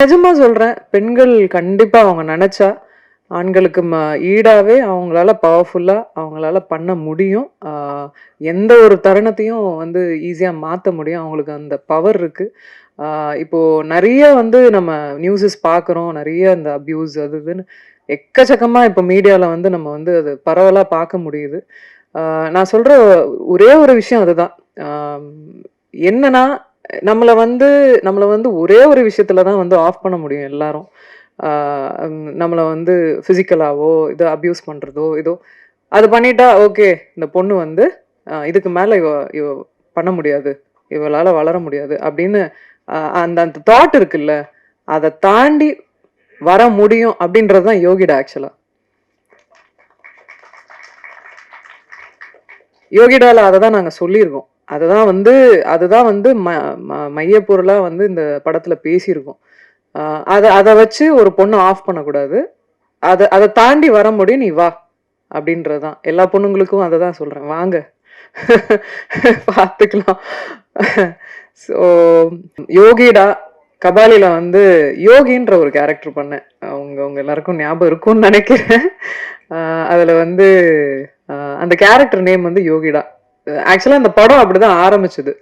நிஜமா சொல்றேன். பெண்கள் கண்டிப்பா அவங்க நெனச்சா, ஆண்களுக்கு ஈடாவே அவங்களால பவர்ஃபுல்லா அவங்களால பண்ண முடியும். எந்த ஒரு தருணத்தையும் வந்து ஈஸியா மாத்த முடியும். அவங்களுக்கு அந்த பவர் இருக்கு. ஆ இப்போ நெறைய வந்து நம்ம நியூஸஸ் பார்க்குறோம். நெறைய இந்த அப்யூஸ் அது இதுன்னு எக்கச்சக்கமா இப்ப மீடியால வந்து நம்ம வந்து அது பரவலா பார்க்க முடியுது. ஆ நான் சொல்ற ஒரே ஒரு விஷயம் அதுதான். ஆம் என்னன்னா, நம்மள வந்து நம்மள வந்து ஒரே ஒரு விஷயத்துல தான் வந்து ஆஃப் பண்ண முடியும் எல்லாரும். ஆ நம்மள வந்து பிசிக்கலாவோ, இது அப்யூஸ் பண்றதோ, ஏதோ அது பண்ணிட்டா ஓகே. இந்த பொண்ணு வந்து இதுக்கு மேல இவ பண்ண முடியாது. இவளால வளர முடியாது அப்படின்னு அந்த அந்த தாட் இருக்குல்ல, அத தாண்டி வர முடியும் அப்படின்றது தான் யோகிடா ஆக்சுவலா. யோகிடால அததான் நாங்க சொல்லியிருக்கோம். அதுதான் வந்து மையப்பொருளா வந்து இந்த படத்துல பேசியிருக்கோம். அத அத வச்சு ஒரு பொண்ணு ஆஃப் பண்ணக்கூடாது. அத தாண்டி வர முடியும். நீ வா! அப்படின்றது தான். எல்லா பொண்ணுங்களுக்கும் அததான் சொல்றேன். வாங்க. பார்த்துக்கலாம். ஸோ யோகிடா, கபாலில வந்து யோகின்ற ஒரு கேரக்டர் பண்ணேன். உங்க உங்க எல்லாருக்கும் ஞாபகம் இருக்கும்னு நெனைக்கிறேன். அதுல வந்து அந்த கேரக்டர் நேம் வந்து யோகிடா. ஆக்சுவலா அந்த படம் அப்படிதான் ஆரம்பிச்சது.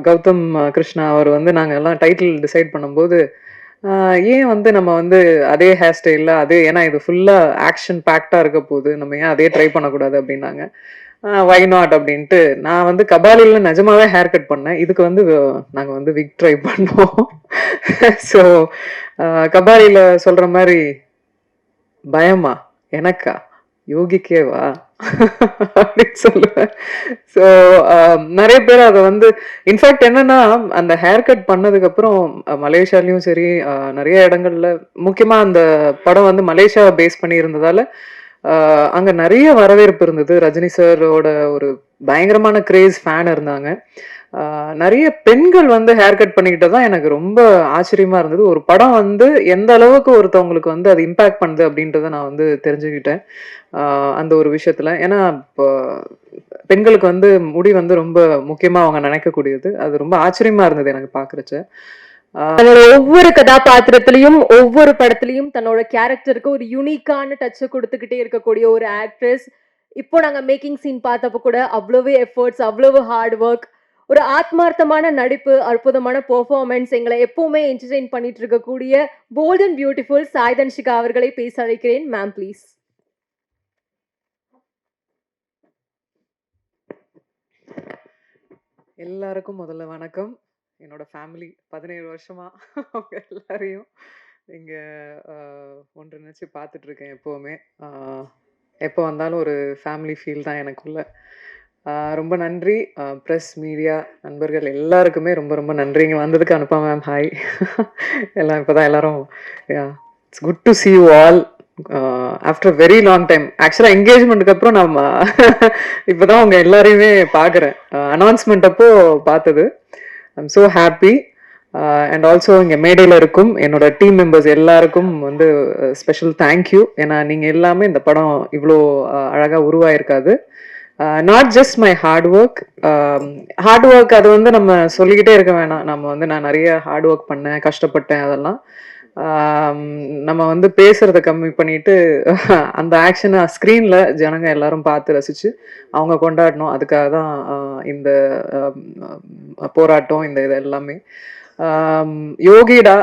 கௌதம் கிருஷ்ணா அவர் வந்து நாங்க எல்லாம் டைட்டில் டிசைட் பண்ணும்போது, ஏன் வந்து நம்ம வந்து அதே ஹேர் ஸ்டைல்ல ஏன்னா இது ஃபுல்லா ஆக்ஷன் பேக்டா இருக்க போகுது. நம்ம ஏன் அதே ட்ரை பண்ணக்கூடாது அப்படின்னாங்க. வை நாட் அப்படின்ட்டு நான் வந்து கபாலில நிஜமாவே ஹேர் கட் பண்ணேன். இதுக்கு வந்து நாங்க வந்து விக் ட்ரை பண்ணோம். ஸோ கபாலில சொல்ற மாரி பயமா? எனக்கா? யோகிக்கேவா? அப்படின்னு சொல்லுவேன். ஸோ நெறைய பேர் அத வந்து இன்ஃபேக்ட் என்னன்னா, அந்த ஹேர் கட் பண்ணதுக்கப்புறம் மலேசியாலயும் சரி, நெறைய இடங்கள்ல முக்கியமா அந்த படம் வந்து மலேசியாவ பேஸ் பண்ணி இருந்ததால, அங்க நெறைய வரவேற்பு இருந்தது. ரஜினி சாரோட ஒரு பயங்கரமான கிரேஸ் ஃபேன் இருந்தாங்க. நெறைய பெண்கள் வந்து ஹேர் கட் பண்ணிக்கிட்டது தான் எனக்கு ரொம்ப ஆச்சரியமா இருந்தது. ஒரு படம் வந்து எந்த அளவுக்கு ஒருத்தவங்களுக்கு வந்து அது இம்பாக்ட் பண்ணுது அப்படின்றத நான் வந்து தெரிஞ்சுக்கிட்டேன். ஆ அந்த ஒரு விஷயத்துல. ஏன்னா, இப்போ பெண்களுக்கு வந்து முடி வந்து ரொம்ப முக்கியமா அவங்க நினைக்கக்கூடியது. அது ரொம்ப ஆச்சரியமா இருந்தது எனக்கு பார்க்குறச்ச. தன்னோட ஒவ்வொரு கதாபாத்திரத்திலையும், ஒவ்வொரு படத்திலையும் தன்னோட கேரக்டருக்கு ஒரு யூனிக்கான டச்ச குடுத்துக்கிட்டே இருக்கக்கூடிய ஒரு ஆக்ட்ரஸ். இப்போ நாங்க மேக்கிங் சீன் பார்த்தப்ப கூட அவ்வளவு எஃபோர்ட்ஸ், அவ்வளவு ஹார்ட் ஒர்க், ஒரு ஆத்மார்த்தமான நடிப்பு, அற்புதமான பெர்ஃபார்மன்ஸ் எங்கள எப்பவுமே என்டர்டெயின் பண்ணிட்டு இருக்கக்கூடிய bold and beautiful Sai Dhanshika அவர்களை பேச அழைக்கிறேன். Ma'am please. எல்லாருக்கும் முதல்ல வணக்கம். என்னோட ஃபேமிலி 17 வருஷமா அவங்க எல்லாரையும் இங்க அ ஒன்றிணைச்சு பார்த்துட்டு இருக்கேன் எப்பவுமே. அ எப்போ வந்தாலும் ஒரு ஃபேமிலி ஃபீல் தான் எனக்குள்ள. ரொம்ப நன்றி. பிரஸ், மீடியா நண்பர்கள் எல்லாருக்குமே ரொம்ப ரொம்ப நன்றி. இங்க வந்ததுக்கு அனுப்பா மேம் ஹாய். எல்லாம் இப்பதான் எல்லாரும் yeah it's good to see you all. After very long time. ஆக்சுவலா என்கேஜ்மெண்ட்டுக்கு அப்புறம் நம்ம இப்பதான் உங்க எல்லாரையுமே பார்க்குறேன். அனௌன்ஸ்மெண்ட் அப்போ பார்த்தது. I'm so happy. And also இங்கே மேடையில் இருக்கும் என்னோட டீம் மெம்பர்ஸ் எல்லாருக்கும் வந்து ஸ்பெஷல் தேங்க்யூ. ஏன்னா நீங்கள் எல்லாமே இந்த படம் இவ்வளோ அழகாக உருவாயிருக்காது. Not just my hard work அது வந்து நம்ம சொல்லிக்கிட்டே இருக்க வேணாம். நம்ம வந்து நான் நிறைய ஹார்ட் ஒர்க் பண்ணேன், கஷ்டப்பட்டேன் அதெல்லாம். நம்ம வந்து பேசுறத கம்மி பண்ணிட்டு அந்த ஆக்ஷனை ஸ்க்ரீன்ல ஜனங்க எல்லாரும் பார்த்து ரசிச்சு அவங்க கொண்டாடணும். அதுக்காக தான் இந்த போராட்டம் இந்த இது எல்லாமே. யோகிடா,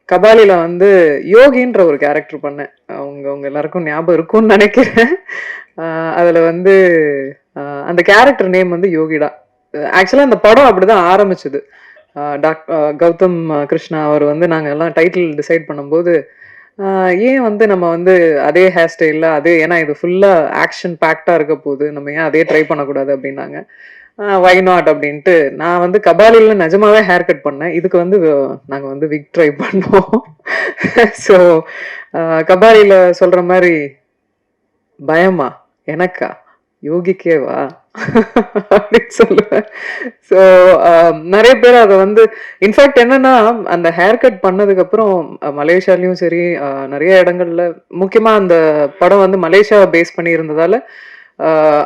கபாலில வந்து யோகின்ற ஒரு கேரக்டர் பண்ணேன். உங்க உங்க எல்லாருக்கும் ஞாபகம் இருக்கும்னு நினைக்கிறேன். அதுல வந்து அந்த கேரக்டர் நேம் வந்து யோகிடா. ஆக்சுவலா அந்த படம் அப்படிதான் ஆரம்பிச்சது. கௌதம் கிருஷ்ணா அவர் வந்து நாங்க எல்லாம் டைட்டில் டிசைட் பண்ணும்போது, ஏன் வந்து நம்ம வந்து அதே ஹேர் ஸ்டைல்ல ஏன்னா இது ஃபுல்லா ஆக்ஷன் பேக்டா இருக்க போகுது. நம்ம ஏன் அதே ட்ரை பண்ணக்கூடாது அப்படின்னாங்க. வை நாட் அப்படின்ட்டு நான் வந்து கபாலில நிஜமாவே ஹேர் கட் பண்ணேன். இதுக்கு வந்து நாங்க வந்து விக் ட்ரை பண்ணோம். ஸோ கபாலில சொல்ற மாரி பயமா? எனக்கா? யோகிக்கேவா? அப்படின்னு சொல்லுவேன். ஸோ நெறைய பேர் அத வந்து இன்ஃபேக்ட் என்னன்னா, அந்த ஹேர் கட் பண்ணதுக்கப்புறம் மலேசியாலயும் சரி, நெறைய இடங்கள்ல முக்கியமா அந்த படம் வந்து மலேசியாவ பேஸ் பண்ணி இருந்ததால,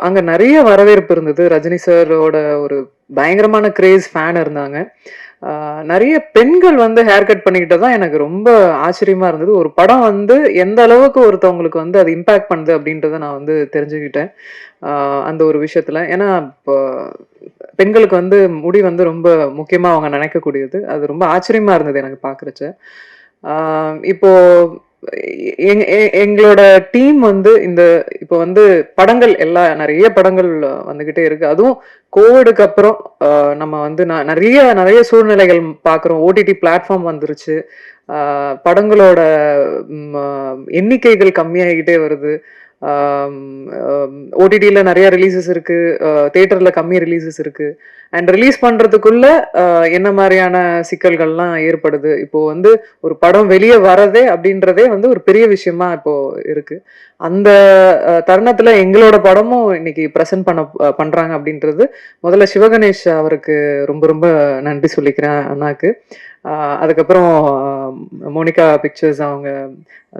அங்க நெறைய வரவேற்பு இருந்தது. ரஜினி சாரோட ஒரு பயங்கரமான கிரேஸ் ஃபேன் இருந்தாங்க. நிறைய பெண்கள் வந்து ஹேர் கட் பண்ணிக்கிட்டதான் எனக்கு ரொம்ப ஆச்சரியமா இருந்தது. ஒரு படம் வந்து எந்த அளவுக்கு ஒருத்தவங்களுக்கு வந்து அது இம்பாக்ட் பண்ணுது அப்படின்றத நான் வந்து தெரிஞ்சுக்கிட்டேன் அந்த ஒரு விஷயத்துல. ஏன்னா இப்போ பெண்களுக்கு வந்து முடி வந்து ரொம்ப முக்கியமா அவங்க நினைக்கக்கூடியது. அது ரொம்ப ஆச்சரியமா இருந்தது எனக்கு பாக்குறச்ச. இப்போ எங்களோட டீம் வந்து இந்த இப்போ வந்து படங்கள் நிறைய படங்கள் வந்துகிட்டே இருக்கு. அதுவும் கோவிடுக்கு அப்புறம் நம்ம வந்து நிறைய நிறைய சூழ்நிலைகள் பாக்குறோம். ஓடிடி பிளாட்ஃபார்ம் வந்துருச்சு. படங்களோட எண்ணிக்கைகள் கம்மியாகிட்டே வருது. ஓடிடில நிறைய ரிலீசஸ் இருக்கு, தியேட்டர்ல கம்மி ரிலீசஸ் இருக்கு. அண்ட் ரிலீஸ் பண்றதுக்குள்ள என்ன மாதிரியான சிக்கல்கள்லாம் ஏற்படுது. இப்போ வந்து ஒரு படம் வெளியே வரதே அப்படின்றதே வந்து ஒரு பெரிய விஷயமா இப்போ இருக்கு. அந்த தருணத்துல எங்களோட படமும் இன்னைக்கு பிரசன்ட் பண்றாங்க அப்படின்றது முதல்ல சிவகணேஷ் அவருக்கு ரொம்ப ரொம்ப நன்றி சொல்லிக்கிறேன் அண்ணாக்கு. அதுக்கப்புறம் மோனிகா பிக்சர்ஸ் அவங்க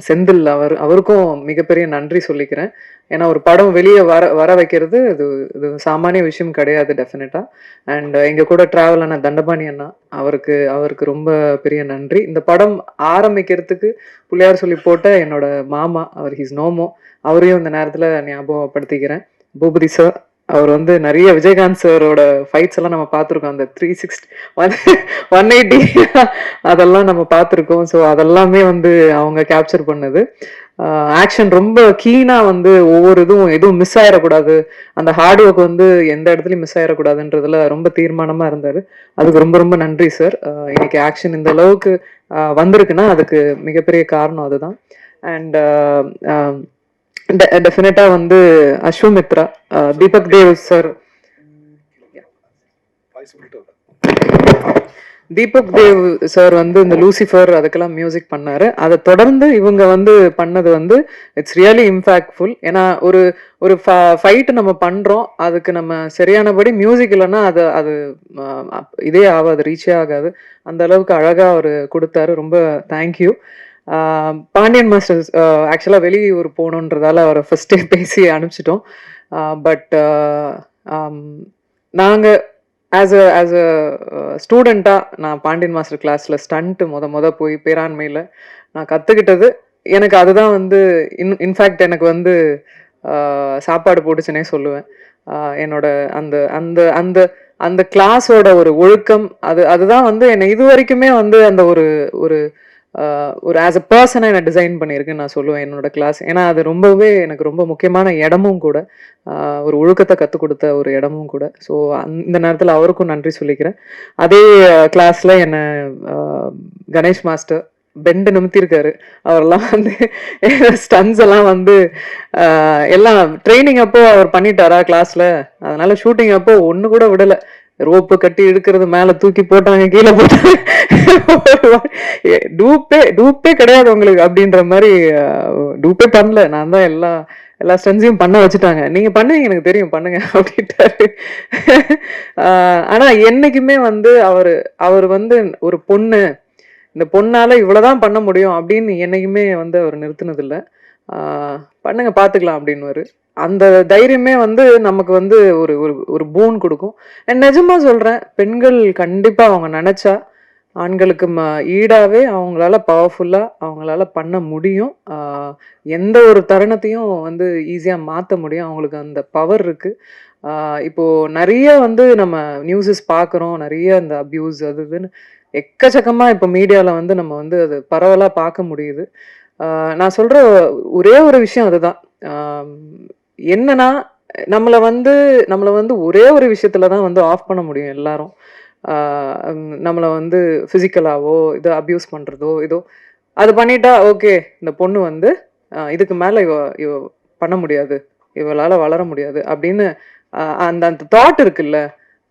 செந்தில் அவருக்கும் மிகப்பெரிய நன்றி சொல்லிக்கிறேன். ஏன்னா ஒரு படம் வெளியே வர வைக்கிறது இது சாமானிய விஷயம் கிடையாது டெஃபினட்டா. அண்ட் எங்க கூட டிராவல் ஆன தண்டபாணி அண்ணா அவருக்கு ரொம்ப பெரிய நன்றி. இந்த படம் ஆரம்பிக்கிறதுக்கு புள்ளியார் சொல்லி போட்ட என்னோட மாமா, அவர் ஹிஸ் நோமோ, அவரையும் இந்த நேரத்துல ஞாபகப்படுத்திக்கிறேன். பூபதி சார், அவர் வந்து நிறைய விஜயகாந்த் சாரோட ஃபைட்ஸ் எல்லாம் நம்ம பார்த்துருக்கோம். அந்த 360 180 அதெல்லாம் நம்ம பார்த்துருக்கோம். ஸோ அதெல்லாமே வந்து அவங்க கேப்சர் பண்ணது. ஆக்ஷன் ரொம்ப கீனா வந்து ஒவ்வொரு எதுவும் மிஸ் ஆயிடக்கூடாது, அந்த ஹார்ட் ஒர்க் வந்து எந்த இடத்துலையும் மிஸ் ஆயிடக்கூடாதுன்றதுல ரொம்ப தீர்மானமா இருந்தாரு. அதுக்கு ரொம்ப ரொம்ப நன்றி சார். இன்னைக்கு ஆக்ஷன் இந்த அளவுக்கு வந்திருக்குன்னா அதுக்கு மிகப்பெரிய காரணம் அதுதான். அண்ட் டெஃபினட்டா வந்து அஸ்வமித்ரா, தீபக் தேவ் சார், தீபக் தேவ் சார் வந்து இந்த லூசிஃபர் அதுக்கெல்லாம் மியூசிக் பண்ணாரு. அதை தொடர்ந்து இவங்க வந்து பண்ணது வந்து இட்ஸ் ரியலி இம்பாக்ட்ஃபுல். ஏன்னா ஒரு ஃபைட் நம்ம பண்றோம், அதுக்கு நம்ம சரியானபடி மியூசிக் இல்லைன்னா அது இதே ஆகாது, ரீச்சே ஆகாது. அந்த அளவுக்கு அழகா அவர் கொடுத்தாரு. ரொம்ப தேங்க்யூ. பாண்டியன் மாஸ்டர் ஆக்சுவலா வெளியூர் போகணுன்றதால அவரை ஃபர்ஸ்டே பேசி அனுப்பிச்சிட்டோம். பட் நாங்க ஆஸ் அ ஸ்டூடெண்டா நான் பாண்டியன் மாஸ்டர் கிளாஸ்ல ஸ்டண்ட் முத போய் பேராண்மையில நான் கத்துக்கிட்டது. எனக்கு அதுதான் வந்து இன்ஃபேக்ட் எனக்கு வந்து சாப்பாடு போட்டுச்சுன்னே சொல்லுவேன். என்னோட அந்த அந்த அந்த அந்த கிளாஸோட ஒரு ஒழுக்கம் அதுதான் வந்து என்னை இது வரைக்குமே வந்து அந்த ஒரு ஒரு ஒரு ஆஸ் அ பர்சனை என்னை டிசைன் பண்ணியிருக்குன்னு நான் சொல்லுவேன் என்னோட கிளாஸ். ஏன்னா அது ரொம்பவே எனக்கு ரொம்ப முக்கியமான இடமும் கூட, ஒரு ஒழுக்கத்தை கற்றுக் கொடுத்த ஒரு இடமும் கூட. ஸோ இந்த நேரத்தில் அவருக்கும் நன்றி சொல்லிக்கிறேன். அதே கிளாஸ்ல என்னை கணேஷ் மாஸ்டர் பெண்டு நிமித்திருக்காரு. அவரெல்லாம் வந்து ஸ்டன்ஸ் எல்லாம் வந்து எல்லாம் ட்ரைனிங் அப்போ அவர் பண்ணிட்டாரா கிளாஸ்ல, அதனால ஷூட்டிங் அப்போ ஒன்று கூட விடலை. ரோப்பு கட்டி இழுக்கிறது, மேல தூக்கி போட்டாங்க, கீழே போட்டாங்க, டூப்பே கிடையாது உங்களுக்கு அப்படின்ற மாதிரி. டூப்பே பண்ணல, நான் தான் எல்லா ஸ்டன்ஸையும் பண்ண வச்சுட்டாங்க. நீங்க பண்ணுவீங்க, எனக்கு தெரியும், பண்ணுங்க அப்படின்ட்டாரு. ஆனா என்னைக்குமே வந்து அவர் வந்து ஒரு பொண்ணு, இந்த பொண்ணால இவ்வளவுதான் பண்ண முடியும் அப்படின்னு என்னைக்குமே வந்து அவர் நிறுத்தினது இல்லை. பண்ணுங்க பாத்துக்கலாம் அப்படின்னு. அந்த தைரியமே வந்து நமக்கு வந்து ஒரு ஒரு பூன் கொடுக்கும். நிஜமா சொல்றேன், பெண்கள் கண்டிப்பா அவங்க நினைச்சா ஆண்களுக்கு ஈடாவே அவங்களால பவர்ஃபுல்லா அவங்களால பண்ண முடியும். எந்த ஒரு தருணத்தையும் வந்து ஈஸியா மாத்த முடியும். அவங்களுக்கு அந்த பவர் இருக்கு. இப்போ நிறைய வந்து நம்ம நியூஸஸ் பார்க்குறோம், நிறைய அந்த அபியூஸ் அது இதுன்னு எக்கச்சக்கமா இப்போ மீடியால வந்து நம்ம வந்து அது பரவலா பார்க்க முடியுது. நான் சொல்ற ஒரே ஒரு விஷயம் அதுதான். என்னன்னா நம்மள வந்து ஒரே ஒரு விஷயத்துலதான் வந்து ஆஃப் பண்ண முடியும் எல்லாரும். நம்மள வந்து பிசிக்கலாவோ இது அபியூஸ் பண்றதோ இதோ அது பண்ணிட்டா ஓகே, இந்த பொண்ணு வந்து இதுக்கு மேல இவ பண்ண முடியாது, இவளால வளர முடியாது அப்படின்னு அந்த அந்த தாட் இருக்குல்ல,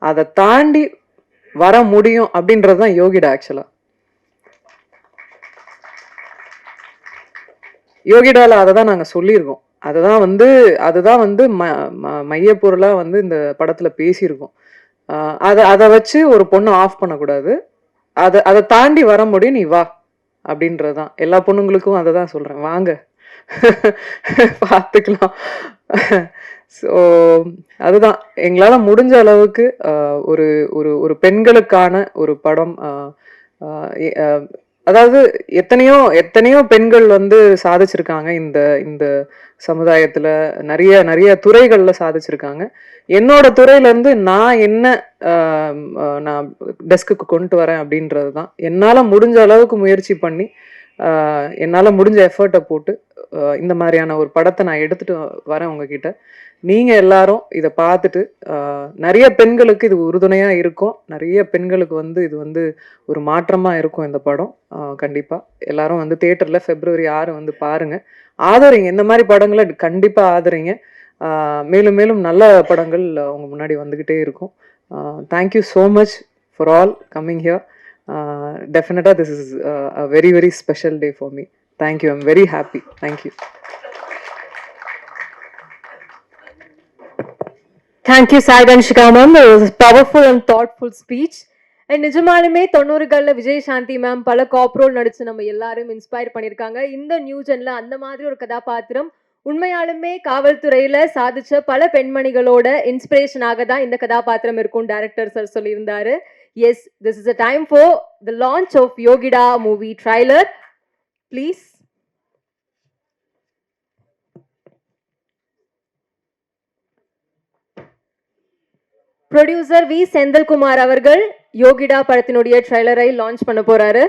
அதை தாண்டி வர முடியும் அப்படின்றதுதான் யோகிடா. ஆக்சுவலா யோகிடால அதை தான் நாங்க சொல்லியிருக்கோம். அதுதான் வந்து மையப்பொருளா வந்து இந்த படத்துல பேசியிருக்கோம். அதை வச்சு ஒரு பொண்ணு ஆஃப் பண்ணக்கூடாது, அதை தாண்டி வர முடியும், நீ வா அப்படின்றதுதான். எல்லா பொண்ணுங்களுக்கும் அதை தான் சொல்றேன், வாங்க. பார்த்துக்கலாம். ஸோ அதுதான் எங்களால முடிஞ்ச அளவுக்கு ஒரு ஒரு ஒரு பெண்களுக்கான ஒரு படம். அதாவது எத்தனையோ எத்தனையோ பெண்கள் வந்து சாதிச்சிருக்காங்க இந்த இந்த சமுதாயத்துல. நிறைய நிறைய துறைகள்ல சாதிச்சிருக்காங்க. என்னோட துறையில இருந்து நான் என்ன நான் டெஸ்க்குக்கு கொண்டு வரேன் அப்படின்றது தான். என்னால முடிஞ்ச அளவுக்கு முயற்சி பண்ணி என்னால முடிஞ்ச எஃபர்ட்டை போட்டு இந்த மாதிரியான ஒரு படத்தை நான் எடுத்துட்டு வரேன் உங்ககிட்ட. நீங்க எல்லாரும் இதை பார்த்துட்டு நிறைய பெண்களுக்கு இது உறுதுணையா இருக்கும். நிறைய பெண்களுக்கு வந்து இது வந்து ஒரு மாற்றமா இருக்கும் இந்த படம். கண்டிப்பா எல்லாரும் வந்து தியேட்டர்ல February 6 வந்து பாருங்க. ஆதரிங்க, இந்த மாதிரி படங்களை கண்டிப்பா ஆதரிங்க. மேலும் மேலும் நல்ல படங்கள் உங்க முன்னாடி வந்துகிட்டே இருக்கும். Thank you so much for all coming here. Definitely this is a very very special day for me. Thank you, I'm very happy. Thank you. Thank you, Sai Danshika ma'am. It was a powerful and thoughtful speech. And நிஜமாலுமே 90கள்ல விஜய் சாந்தி ma'am பல காப்ரோல் நடிச்சு நம்ம எல்லாரும் inspire பண்ணியிருக்காங்க. இந்த new ஜென்ல அந்த மாதிரி ஒரு கதாபாத்திரம் உண்மையாலுமே காவல்துறையில சாதிச்ச பல பெண்மணிகளோட இன்ஸ்பிரேஷனாக தான் இந்த கதாபாத்திரம் இருக்கும் டைரக்டர் சார் சொல்லியிருந்தாரு. Yes, this is a time for the launch of Yogida movie trailer. Please. Producer V Senthilkumar அவர்கள் யோகிடா படத்தினுடைய ட்ரைலரை லான்ச் பண்ண போறாரு.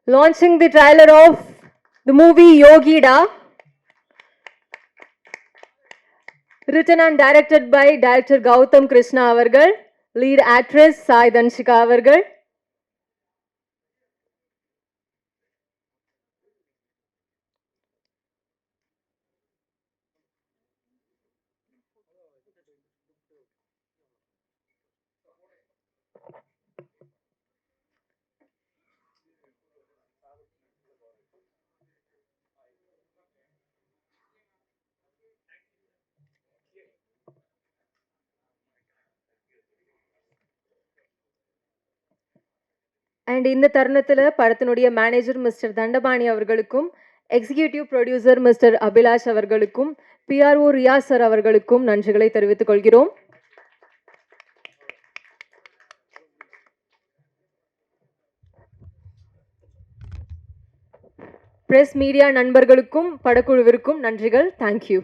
Launching the trailer of the movie Yogida, written and directed by director Gautam Krishna avargal, lead actress Sai Danshika avargal. And இந்த தருணத்தில் படத்தினுடைய manager mister Dandapani அவர்களுக்கும், executive producer mister Abhilash அவர்களுக்கும், PRO Riyaz sir அவர்களுக்கும் நன்றிகளை தெரிவித்துக் கொள்கிறோம். பிரஸ் மீடியா நண்பர்களுக்கும் படக்குழுவிற்கும் நன்றிகள். தேங்க்யூ.